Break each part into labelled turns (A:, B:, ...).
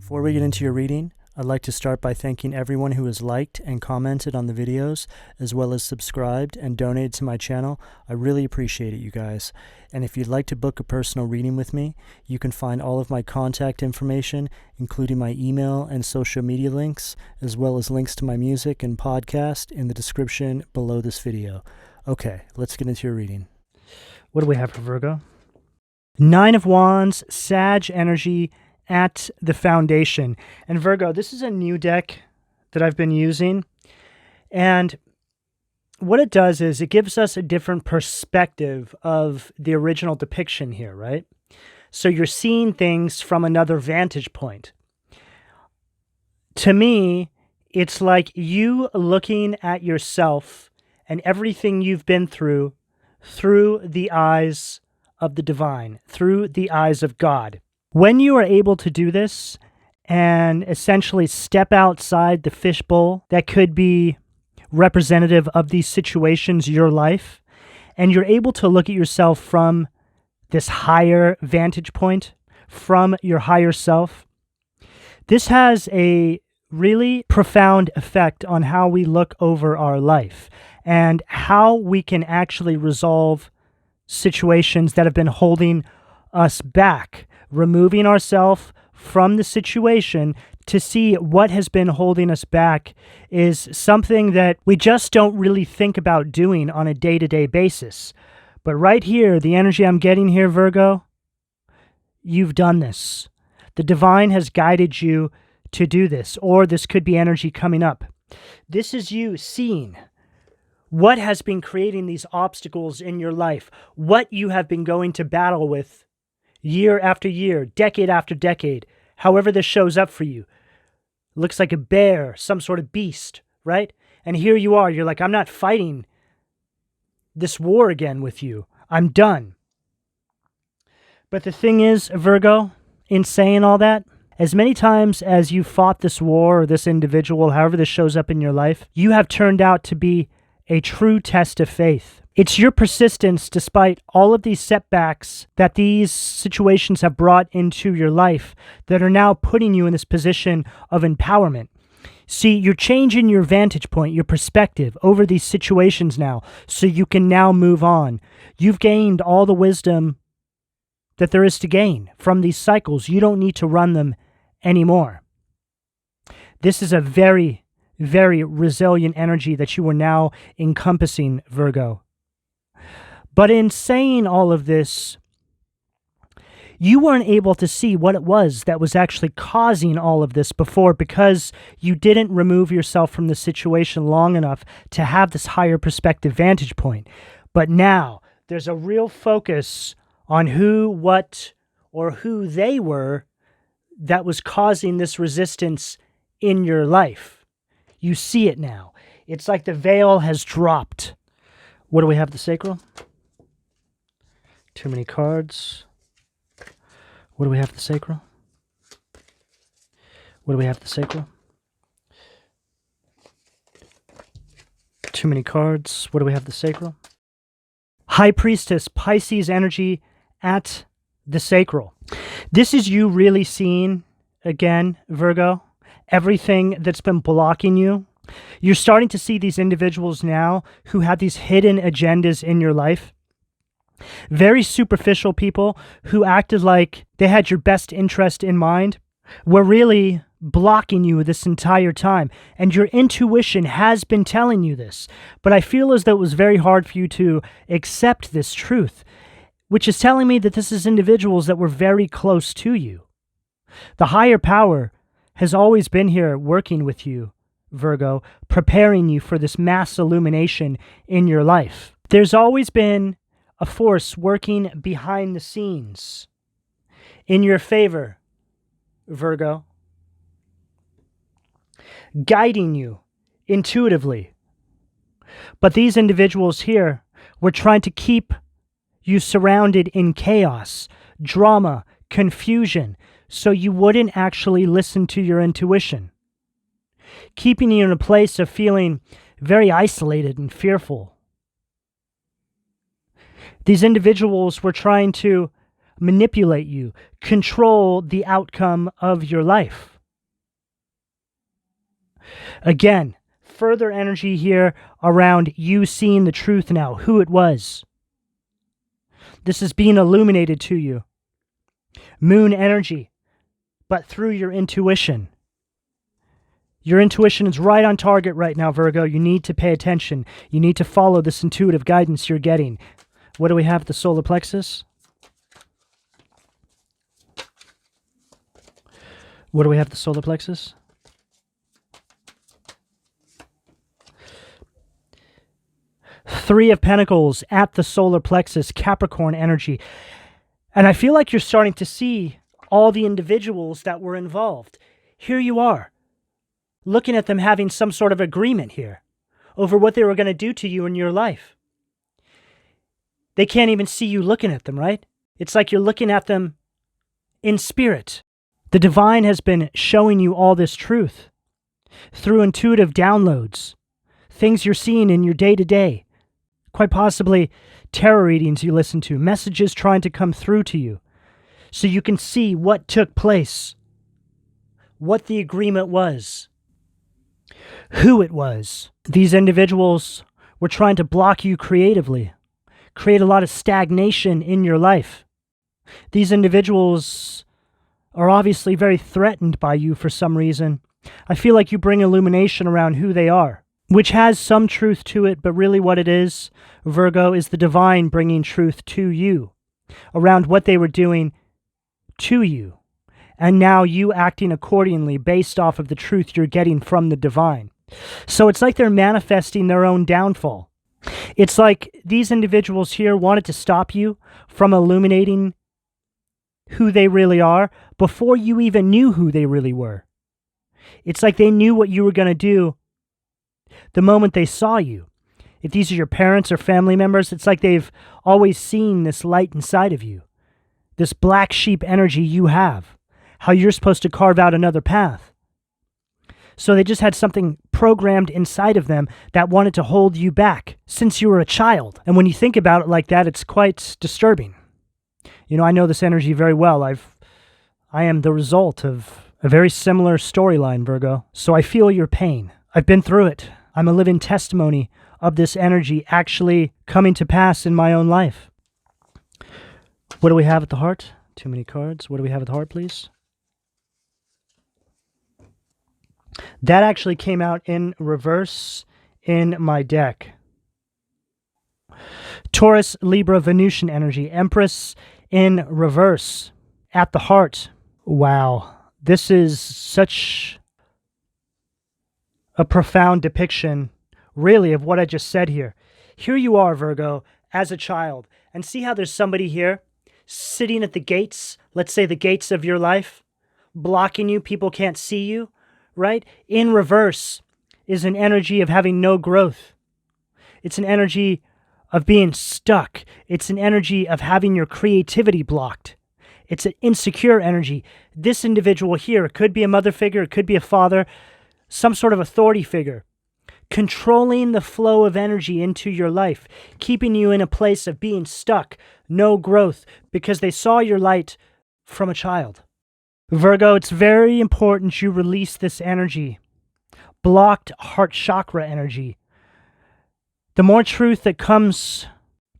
A: Before we get into your reading, I'd like to start by thanking everyone who has liked and commented on the videos, as well as subscribed and donated to my channel. I really appreciate it, you guys. And if you'd like to book a personal reading with me, you can find all of my contact information, including my email and social media links, as well as links to my music and podcast in the description below this video. Okay, let's get into your reading. What do we have for Virgo? Nine of Wands, Sag energy, at the foundation. And Virgo, this is a new deck that I've been using, and what it does is it gives us a different perspective of the original depiction here, right? So you're seeing things from another vantage point. To me, it's like you looking at yourself and everything you've been through the eyes of the divine, through the eyes of God. When you are able to do this and essentially step outside the fishbowl that could be representative of these situations, your life, and you're able to look at yourself from this higher vantage point, from your higher self, this has a really profound effect on how we look over our life and how we can actually resolve situations that have been holding us back. Removing ourselves from the situation to see what has been holding us back is something that we just don't really think about doing on a day-to-day basis. But right here, the energy I'm getting here, Virgo, you've done this. The divine has guided you to do this, or this could be energy coming up. This is you seeing what has been creating these obstacles in your life, what you have been going to battle with year after year, decade after decade, however this shows up for you. Looks like a bear, some sort of beast, right? And here you are, you're like, I'm not fighting this war again with you. I'm done. But the thing is, Virgo, in saying all that, as many times as you fought this war or this individual, however this shows up in your life, you have turned out to be a true test of faith. It's your persistence despite all of these setbacks that these situations have brought into your life that are now putting you in this position of empowerment. See, you're changing your vantage point, your perspective over these situations now, so you can now move on. You've gained all the wisdom that there is to gain from these cycles. You don't need to run them anymore. This is a very, very resilient energy that you are now encompassing, Virgo. But in saying all of this, you weren't able to see what it was that was actually causing all of this before because you didn't remove yourself from the situation long enough to have this higher perspective vantage point. But now there's a real focus on who, what, or who they were that was causing this resistance in your life. You see it now. It's like the veil has dropped. What do we have, the sacral? Too many cards. What do we have, the sacral? What do we have, the sacral? Too many cards. What do we have, the sacral? High Priestess, Pisces energy at the sacral. This is you really seeing, again, Virgo, everything that's been blocking you. You're starting to see these individuals now who have these hidden agendas in your life. Very superficial people who acted like they had your best interest in mind were really blocking you this entire time. And your intuition has been telling you this. But I feel as though it was very hard for you to accept this truth, which is telling me that this is individuals that were very close to you. The higher power has always been here working with you, Virgo, preparing you for this mass illumination in your life. There's always been a force working behind the scenes in your favor, Virgo, guiding you intuitively. But these individuals here were trying to keep you surrounded in chaos, drama, confusion, so you wouldn't actually listen to your intuition, keeping you in a place of feeling very isolated and fearful. These individuals were trying to manipulate you, control the outcome of your life. Again, further energy here around you seeing the truth now, who it was. This is being illuminated to you. Moon energy, but through your intuition. Your intuition is right on target right now, Virgo. You need to pay attention. You need to follow this intuitive guidance you're getting. What do we have at the solar plexus? What do we have at the solar plexus? Three of Pentacles at the solar plexus, Capricorn energy. And I feel like you're starting to see all the individuals that were involved. Here you are, looking at them having some sort of agreement here over what they were going to do to you in your life. They can't even see you looking at them, right? It's like you're looking at them in spirit. The divine has been showing you all this truth through intuitive downloads, things you're seeing in your day-to-day, quite possibly tarot readings you listen to, messages trying to come through to you so you can see what took place, what the agreement was, who it was. These individuals were trying to block you creatively, create a lot of stagnation in your life. These individuals are obviously very threatened by you for some reason. I feel like you bring illumination around who they are, which has some truth to it, but really what it is, Virgo, is the divine bringing truth to you around what they were doing to you. And now you acting accordingly based off of the truth you're getting from the divine. So it's like they're manifesting their own downfall. It's like these individuals here wanted to stop you from illuminating who they really are before you even knew who they really were. It's like they knew what you were going to do the moment they saw you. If these are your parents or family members, it's like they've always seen this light inside of you, this black sheep energy you have, how you're supposed to carve out another path. So they just had something programmed inside of them that wanted to hold you back since you were a child. And when you think about it like that, it's quite disturbing. You know, I know this energy very well. I am the result of a very similar storyline, Virgo. So I feel your pain. I've been through it. I'm a living testimony of this energy actually coming to pass in my own life. What do we have at the heart? Too many cards. What do we have at the heart, please? That actually came out in reverse in my deck. Taurus, Libra, Venusian energy. Empress in reverse at the heart. Wow. This is such a profound depiction, really, of what I just said here. Here you are, Virgo, as a child. And see how there's somebody here sitting at the gates, let's say the gates of your life, blocking you. People can't see you, right? In reverse is an energy of having no growth. It's an energy of being stuck. It's an energy of having your creativity blocked. It's an insecure energy. This individual here, it could be a mother figure, it could be a father, some sort of authority figure, controlling the flow of energy into your life, keeping you in a place of being stuck, no growth, because they saw your light from a child. Virgo, it's very important you release this energy, blocked heart chakra energy. The more truth that comes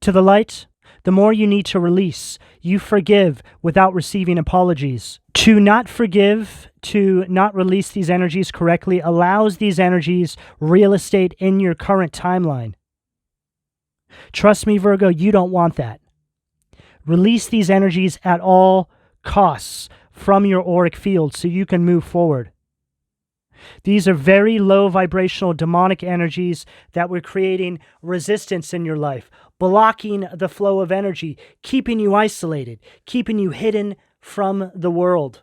A: to the light, the more you need to release. You forgive without receiving apologies. To not forgive, to not release these energies correctly, allows these energies real estate in your current timeline. Trust me, Virgo, you don't want that. Release these energies at all costs from your auric field so you can move forward. These are very low vibrational demonic energies that were creating resistance in your life, blocking the flow of energy, keeping you isolated, keeping you hidden from the world.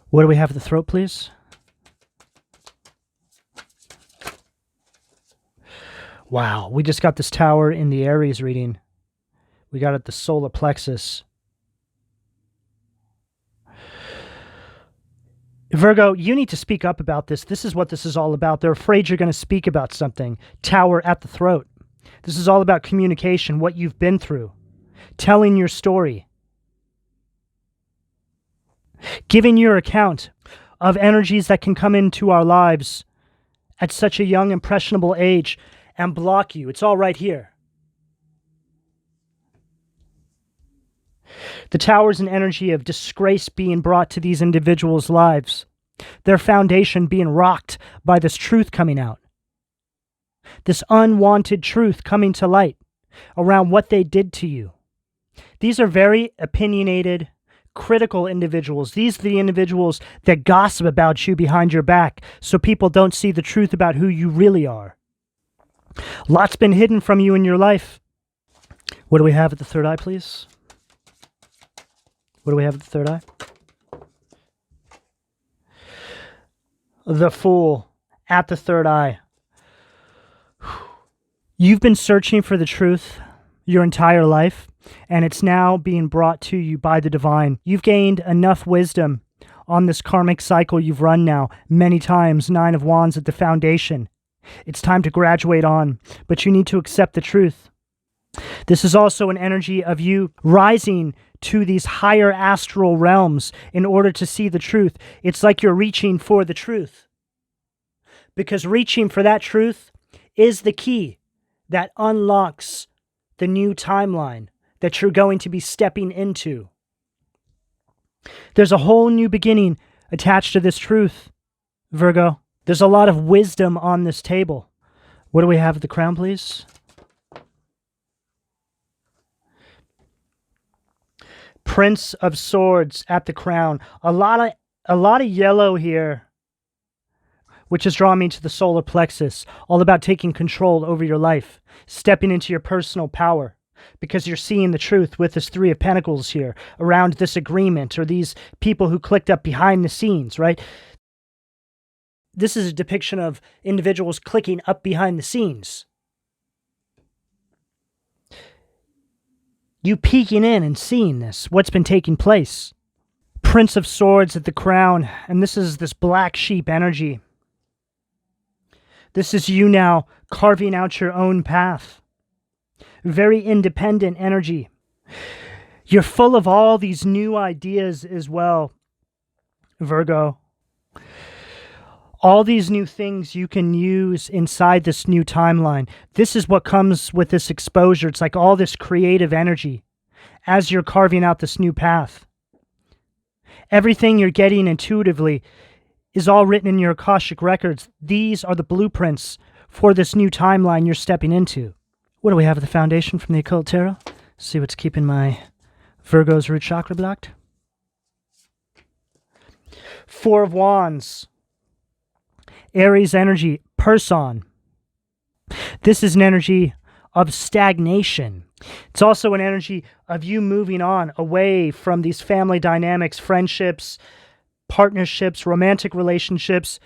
A: What do we have at the throat, please? Wow, we just got this tower in the Aries reading. We got it at the solar plexus. Virgo, you need to speak up about this. This is what this is all about. They're afraid you're going to speak about something. Tower at the throat. This is all about communication, what you've been through, telling your story. giving your account of energies that can come into our lives at such a young, impressionable age and block you. It's all right here. The Tower is an energy of disgrace being brought to these individuals' lives, their foundation being rocked by this truth coming out, this unwanted truth coming to light around what they did to you. These are very opinionated, critical individuals. These are the individuals that gossip about you behind your back so people don't see the truth about who you really are. Lots been hidden from you in your life. What do we have at the third eye, please? What do we have at the third eye? The Fool at the third eye. You've been searching for the truth your entire life, and it's now being brought to you by the divine. You've gained enough wisdom on this karmic cycle you've run now many times, 9 of Wands at the foundation. It's time to graduate on, but you need to accept the truth. This is also an energy of you rising to these higher astral realms in order to see the truth. It's like you're reaching for the truth, because reaching for that truth is the key that unlocks the new timeline that you're going to be stepping into. There's a whole new beginning attached to this truth, Virgo. There's a lot of wisdom on this table. What do we have at the crown, please? Prince of Swords at the crown. A lot of yellow here, which is drawing me to the solar plexus, all about taking control over your life, stepping into your personal power, because you're seeing the truth with this 3 of Pentacles here around this agreement or these people who clicked up behind the scenes, right? This is a depiction of individuals clicking up behind the scenes. You peeking in and seeing this, what's been taking place. Prince of Swords at the crown, and this is this black sheep energy. This is you now carving out your own path. Very independent energy. You're full of all these new ideas as well, Virgo. All these new things you can use inside this new timeline. This is what comes with this exposure. It's like all this creative energy as you're carving out this new path. Everything you're getting intuitively is all written in your Akashic records. These are the blueprints for this new timeline you're stepping into. What do we have at the foundation from the Occult Tarot? See what's keeping my Virgo's root chakra blocked. 4 of Wands. Aries energy, person. This is an energy of stagnation. It's also an energy of you moving on away from these family dynamics, friendships, partnerships, romantic relationships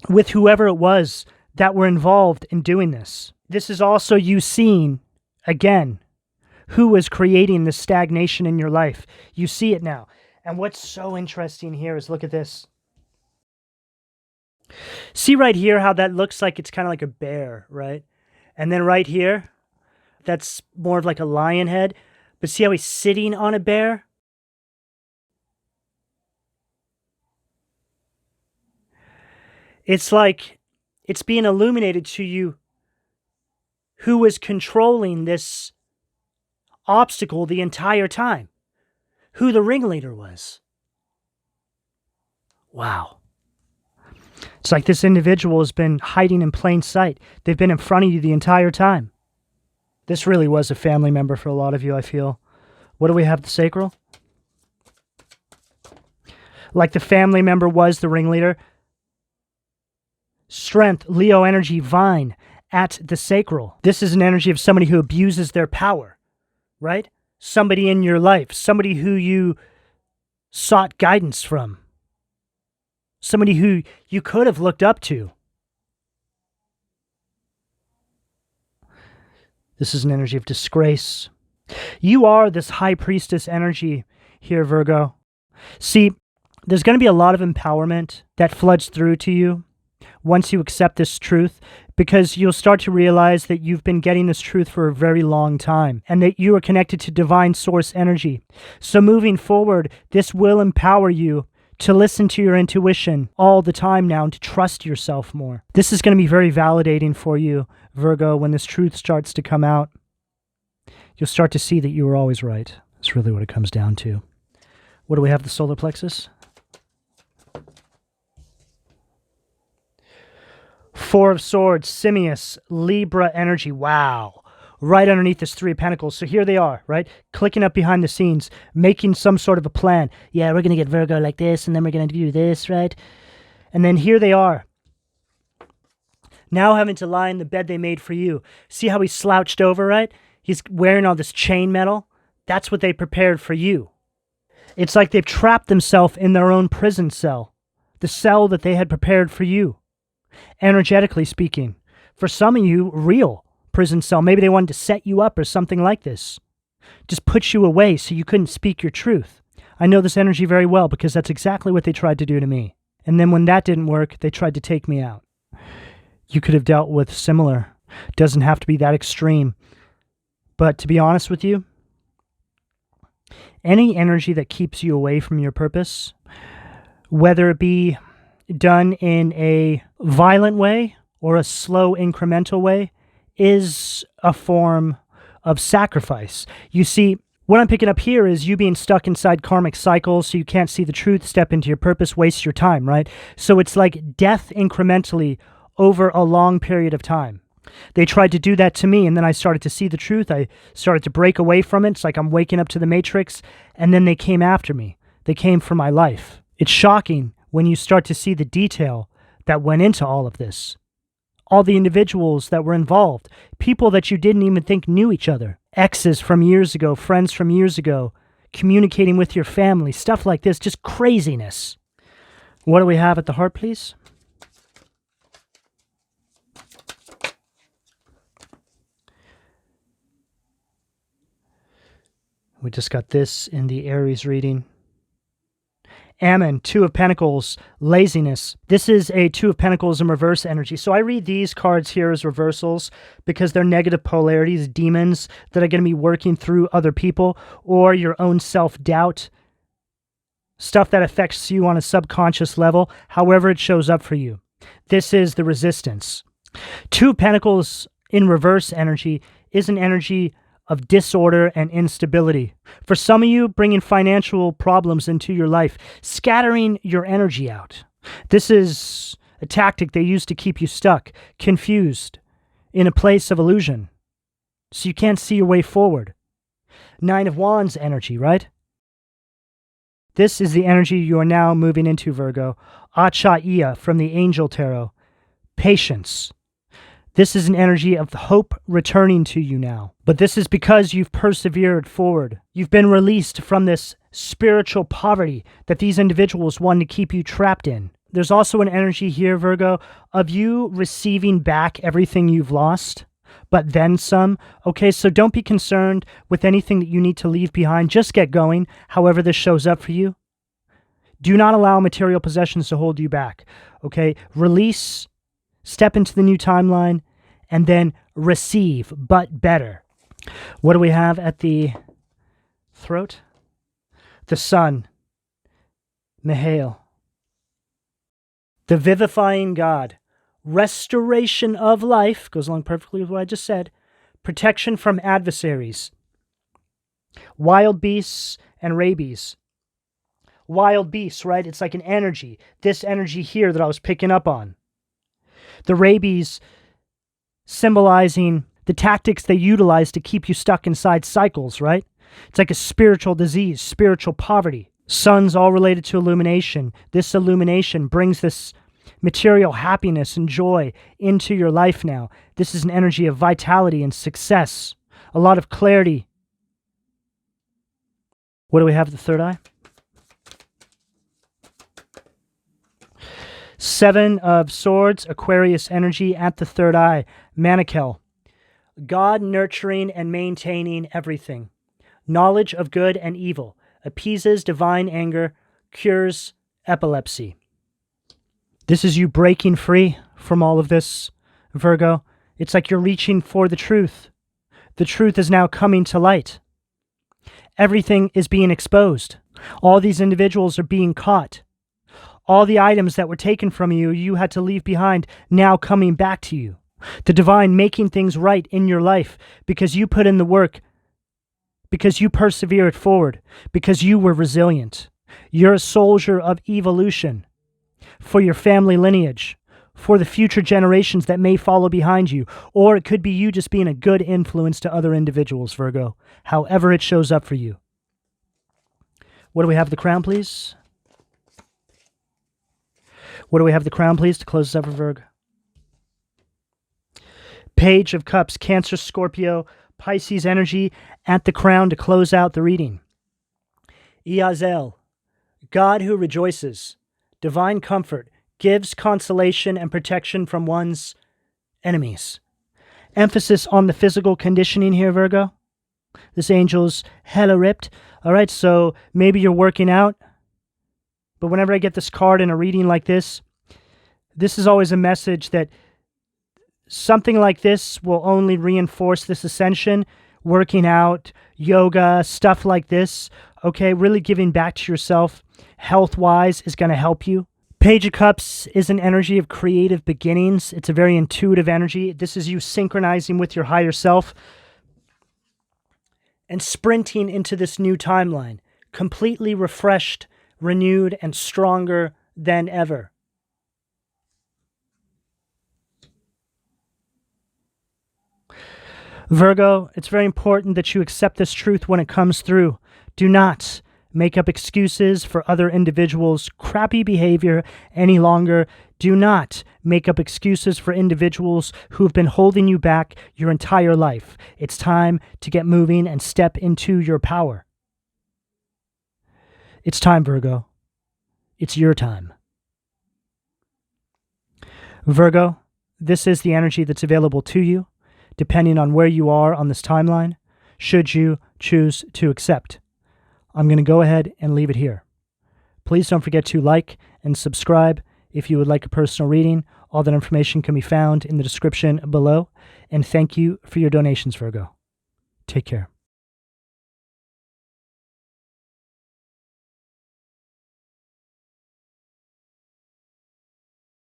A: with whoever it was that were involved in doing this. This is also you seeing, again, who is creating this stagnation in your life. You see it now. And what's so interesting here is look at this. See right here how that looks like it's kind of like a bear, right? And then right here, that's more of like a lion head. But see how he's sitting on a bear? It's like it's being illuminated to you who was controlling this obstacle the entire time. Who the ringleader was. Wow. It's like this individual has been hiding in plain sight. They've been in front of you the entire time. This really was a family member for a lot of you, I feel. What do we have at the sacral? Like the family member was the ringleader. Strength, Leo energy, vine at the sacral. This is an energy of somebody who abuses their power, right? Somebody in your life, somebody who you sought guidance from. Somebody who you could have looked up to. This is an energy of disgrace. You are this high priestess energy here, Virgo. See, there's going to be a lot of empowerment that floods through to you once you accept this truth, because you'll start to realize that you've been getting this truth for a very long time and that you are connected to divine source energy. So moving forward, this will empower you to listen to your intuition all the time now and to trust yourself more. This is going to be very validating for you, Virgo, when this truth starts to come out. You'll start to see that you were always right. That's really what it comes down to. What do we have, the solar plexus? Four of Swords, Simius, Libra energy. Wow. Right underneath this Three of Pentacles. So here they are, right? Clicking up behind the scenes, making some sort of a plan. Yeah, we're going to get Virgo like this, and then we're going to do this, right? And then here they are. Now having to lie in the bed they made for you. See how he's slouched over, right? He's wearing all this chain metal. That's what they prepared for you. It's like they've trapped themselves in their own prison cell. The cell that they had prepared for you. Energetically speaking. For some of you, real prison cell. Maybe they wanted to set you up or something like this. Just put you away so you couldn't speak your truth. I know this energy very well because that's exactly what they tried to do to me. And then when that didn't work, they tried to take me out. You could have dealt with similar. Doesn't have to be that extreme. But to be honest with you, any energy that keeps you away from your purpose, whether it be done in a violent way or a slow incremental way, is a form of sacrifice. You see, what I'm picking up here is you being stuck inside karmic cycles so you can't see the truth, step into your purpose, waste your time, right? So it's like death incrementally over a long period of time. They tried to do that to me, and then I started to see the truth. I started to break away from it. It's like I'm waking up to the Matrix, and then they came after me. They came for my life. It's shocking when you start to see the detail that went into all of this. All the individuals that were involved, people that you didn't even think knew each other, exes from years ago, friends from years ago, communicating with your family, stuff like this, just craziness. What do we have at the heart, please? We just got this in the Aries reading. Ammon, Two of Pentacles, laziness. This is a Two of Pentacles in reverse energy. So I read these cards here as reversals because they're negative polarities, demons that are going to be working through other people or your own self-doubt, stuff that affects you on a subconscious level, however it shows up for you. This is the resistance. Two of Pentacles in reverse energy is an energy of disorder and instability. For some of you, bringing financial problems into your life, scattering your energy out. This is a tactic they use to keep you stuck, confused, in a place of illusion, so you can't see your way forward. Nine of Wands energy, right? This is the energy you are now moving into, Virgo. Achaiya from the Angel Tarot. Patience. This is an energy of hope returning to you now. But this is because you've persevered forward. You've been released from this spiritual poverty that these individuals wanted to keep you trapped in. There's also an energy here, Virgo, of you receiving back everything you've lost, but then some. Okay, so don't be concerned with anything that you need to leave behind. Just get going, however this shows up for you. Do not allow material possessions to hold you back. Okay, release. Step into the new timeline, and then receive, but better. What do we have at the throat? The Sun. Mihail. The vivifying God. Restoration of life, goes along perfectly with what I just said. Protection from adversaries. Wild beasts and rabies. Wild beasts, right? It's like an energy. This energy here that I was picking up on. The rabies symbolizing the tactics they utilize to keep you stuck inside cycles, right? It's like a spiritual disease, spiritual poverty. Sun's all related to illumination. This illumination brings this material happiness and joy into your life now. This is an energy of vitality and success. A lot of clarity. What do we have at the third eye? Seven of Swords, Aquarius energy at the third eye. Manakel. God nurturing and maintaining everything. Knowledge of good and evil. Appeases divine anger. Cures epilepsy. This is you breaking free from all of this, Virgo. It's like you're reaching for the truth. The truth is now coming to light. Everything is being exposed. All these individuals are being caught. All the items that were taken from you, you had to leave behind, now coming back to you. The divine making things right in your life because you put in the work, because you persevered forward, because you were resilient. You're a soldier of evolution for your family lineage, for the future generations that may follow behind you, or it could be you just being a good influence to other individuals, Virgo, however it shows up for you. What do we have the crown, please? What do we have the crown, please, to close this up for Virgo? Page of Cups, Cancer, Scorpio, Pisces energy at the crown to close out the reading. Iazel, God who rejoices, divine comfort, gives consolation and protection from one's enemies. Emphasis on the physical conditioning here, Virgo. This angel's hella ripped. All right, so maybe you're working out, but whenever I get this card in a reading like this is always a message that something like this will only reinforce this ascension. Working out, yoga, stuff like this, okay, really giving back to yourself health-wise is going to help you. Page of Cups is an energy of creative beginnings. It's a very intuitive energy. This is you synchronizing with your higher self and sprinting into this new timeline, completely refreshed, renewed, and stronger than ever. Virgo, it's very important that you accept this truth when it comes through. Do not make up excuses for other individuals' crappy behavior any longer. Do not make up excuses for individuals who have been holding you back your entire life. It's time to get moving and step into your power. It's time, Virgo. It's your time. Virgo, this is the energy that's available to you, depending on where you are on this timeline, should you choose to accept. I'm going to go ahead and leave it here. Please don't forget to like and subscribe if you would like a personal reading. All that information can be found in the description below. And thank you for your donations, Virgo. Take care.